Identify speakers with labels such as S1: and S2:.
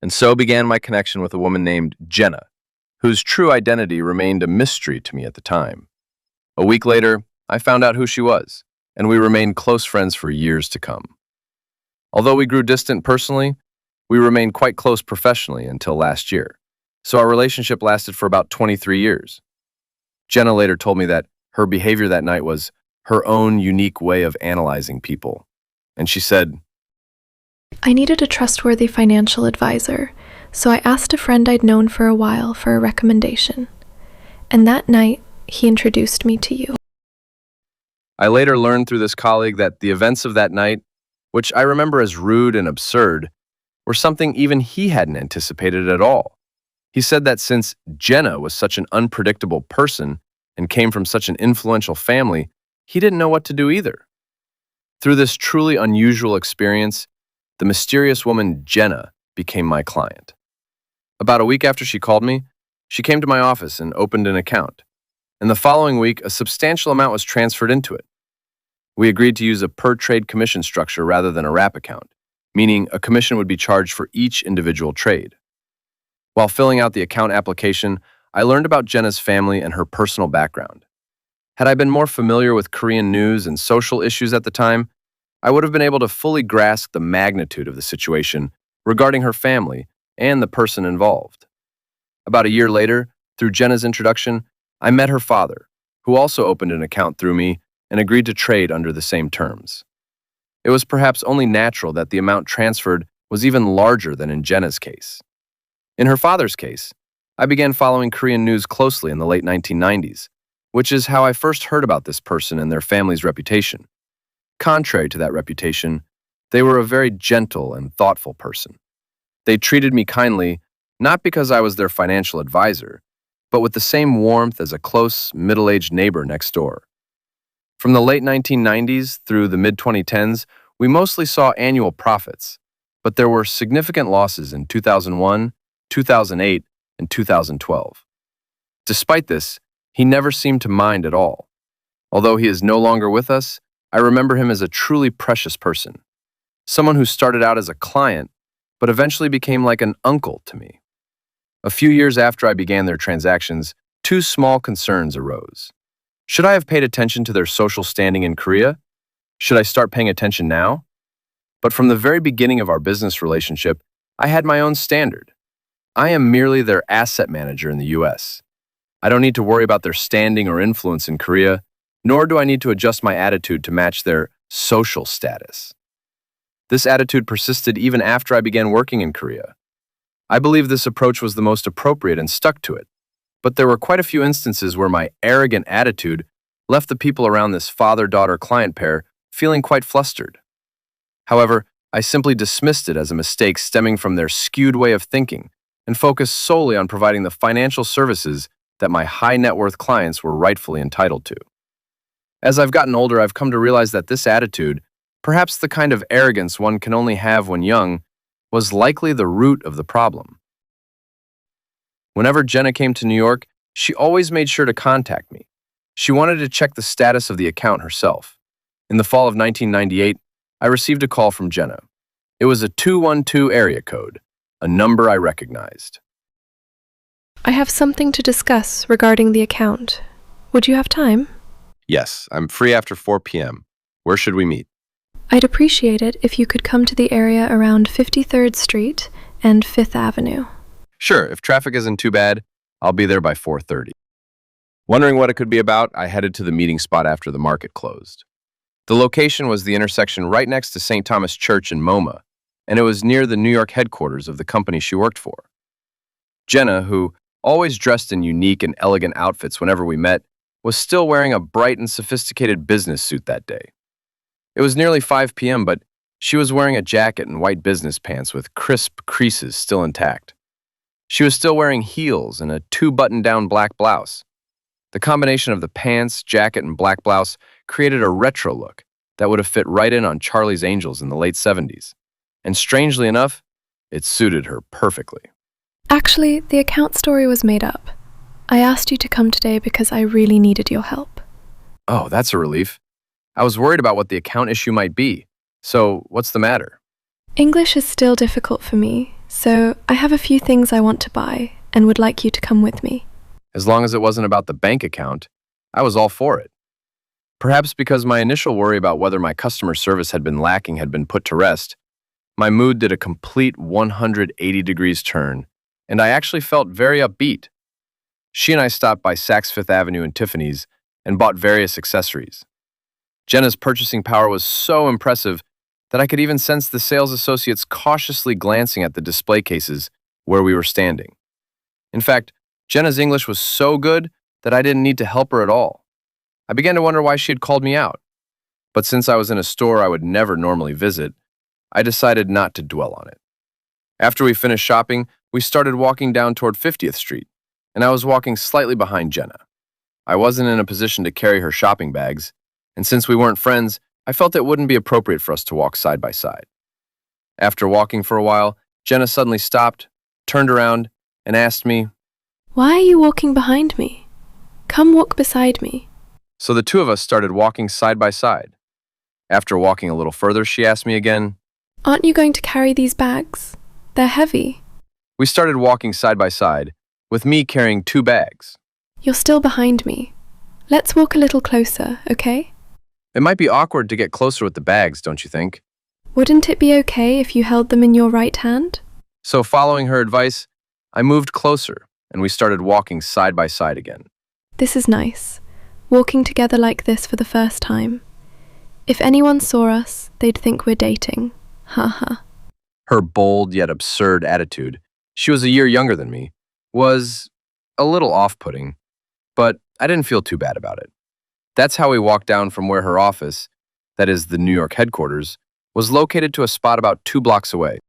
S1: And so began my connection with a woman named Jenna, whose true identity remained a mystery to me at the time. A week later, I found out who she was, and we remained close friends for years to come. Although we grew distant personally, we remained quite close professionally until last year, so our relationship lasted for about 23 years. Jenna later told me that her behavior that night was her own unique way of analyzing people. And she said,
S2: I needed a trustworthy financial advisor, so I asked a friend I'd known for a while for a recommendation. And that night, he introduced me to you.
S1: I later learned through this colleague that the events of that night, which I remember as rude and absurd, were something even he hadn't anticipated at all. He said that since Jenna was such an unpredictable person and came from such an influential family, he didn't know what to do either. Through this truly unusual experience, the mysterious woman Jenna became my client. About a week after she called me, she came to my office and opened an account. And the following week, a substantial amount was transferred into it. We agreed to use a per-trade commission structure rather than a wrap account, meaning a commission would be charged for each individual trade. While filling out the account application, I learned about Jenna's family and her personal background. Had I been more familiar with Korean news and social issues at the time, I would have been able to fully grasp the magnitude of the situation regarding her family and the person involved. About a year later, through Jenna's introduction, I met her father, who also opened an account through me and agreed to trade under the same terms. It was perhaps only natural that the amount transferred was even larger than in Jenna's case. In her father's case, I began following Korean news closely in the late 1990s, which is how I first heard about this person and their family's reputation. Contrary to that reputation, they were a very gentle and thoughtful person. They treated me kindly, not because I was their financial advisor, but with the same warmth as a close, middle-aged neighbor next door. From the late 1990s through the mid-2010s, we mostly saw annual profits, but there were significant losses in 2001, 2008, and 2012. Despite this, he never seemed to mind at all. Although he is no longer with us, I remember him as a truly precious person, someone who started out as a client, but eventually became like an uncle to me. A few years after I began their transactions, two small concerns arose. Should I have paid attention to their social standing in Korea? Should I start paying attention now? But from the very beginning of our business relationship, I had my own standard. I am merely their asset manager in the US. I don't need to worry about their standing or influence in Korea, nor do I need to adjust my attitude to match their social status. This attitude persisted even after I began working in Korea. I believe this approach was the most appropriate and stuck to it, but there were quite a few instances where my arrogant attitude left the people around this father-daughter client pair feeling quite flustered. However, I simply dismissed it as a mistake stemming from their skewed way of thinking and focused solely on providing the financial services that my high-net-worth clients were rightfully entitled to. As I've gotten older, I've come to realize that this attitude, perhaps the kind of arrogance one can only have when young, was likely the root of the problem. Whenever Jenna came to New York, she always made sure to contact me. She wanted to check the status of the account herself. In the fall of 1998, I received a call from Jenna. It was a 212 area code, a number I recognized.
S2: I have something to discuss regarding the account. Would you have time?
S1: Yes, I'm free after 4 p.m. Where should we meet?
S2: I'd appreciate it if you could come to the area around 53rd Street and 5th Avenue.
S1: Sure, if traffic isn't too bad, I'll be there by 4:30. Wondering what it could be about, I headed to the meeting spot after the market closed. The location was the intersection right next to St. Thomas Church in MoMA, and it was near the New York headquarters of the company she worked for. Jenna, who always dressed in unique and elegant outfits whenever we met, was still wearing a bright and sophisticated business suit that day. It was nearly 5 p.m., but she was wearing a jacket and white business pants with crisp creases still intact. She was still wearing heels and a 2-button-down black blouse. The combination of the pants, jacket, and black blouse created a retro look that would have fit right in on Charlie's Angels in the late 70s. And strangely enough, it suited her perfectly.
S2: Actually, the account story was made up. I asked you to come today because I really needed your help.
S1: Oh, that's a relief. I was worried about what the account issue might be. So, what's the matter?
S2: English is still difficult for me, So, I have a few things I want to buy and would like you to come with me.
S1: As long as it wasn't about the bank account, I was all for it. Perhaps because my initial worry about whether my customer service had been lacking had been put to rest, my mood did a complete 180 degrees turn, and I actually felt very upbeat. She and I stopped by Saks Fifth Avenue and Tiffany's and bought various accessories. Jenna's purchasing power was so impressive that I could even sense the sales associates cautiously glancing at the display cases where we were standing. In fact, Jenna's English was so good that I didn't need to help her at all. I began to wonder why she had called me out. But since I was in a store I would never normally visit, I decided not to dwell on it. After we finished shopping, we started walking down toward 50th Street, and I was walking slightly behind Jenna. I wasn't in a position to carry her shopping bags, and since we weren't friends, I felt it wouldn't be appropriate for us to walk side by side. After walking for a while, Jenna suddenly stopped, turned around, and asked me,
S2: Why are you walking behind me? Come walk beside me.
S1: So the two of us started walking side by side. After walking a little further, she asked me again.
S2: Aren't you going to carry these bags? They're heavy.
S1: We started walking side by side, with me carrying 2 bags.
S2: You're still behind me. Let's walk a little closer, okay?
S1: It might be awkward to get closer with the bags, don't you think?
S2: Wouldn't it be okay if you held them in your right hand?
S1: So following her advice, I moved closer, and we started walking side by side again.
S2: This is nice. Walking together like this for the first time. If anyone saw us, they'd think we're dating. Haha.
S1: Her bold yet absurd attitude, she was a year younger than me, was a little off-putting, but I didn't feel too bad about it. That's how we walked down from where her office, that is the New York headquarters, was located to a spot about 2 blocks away.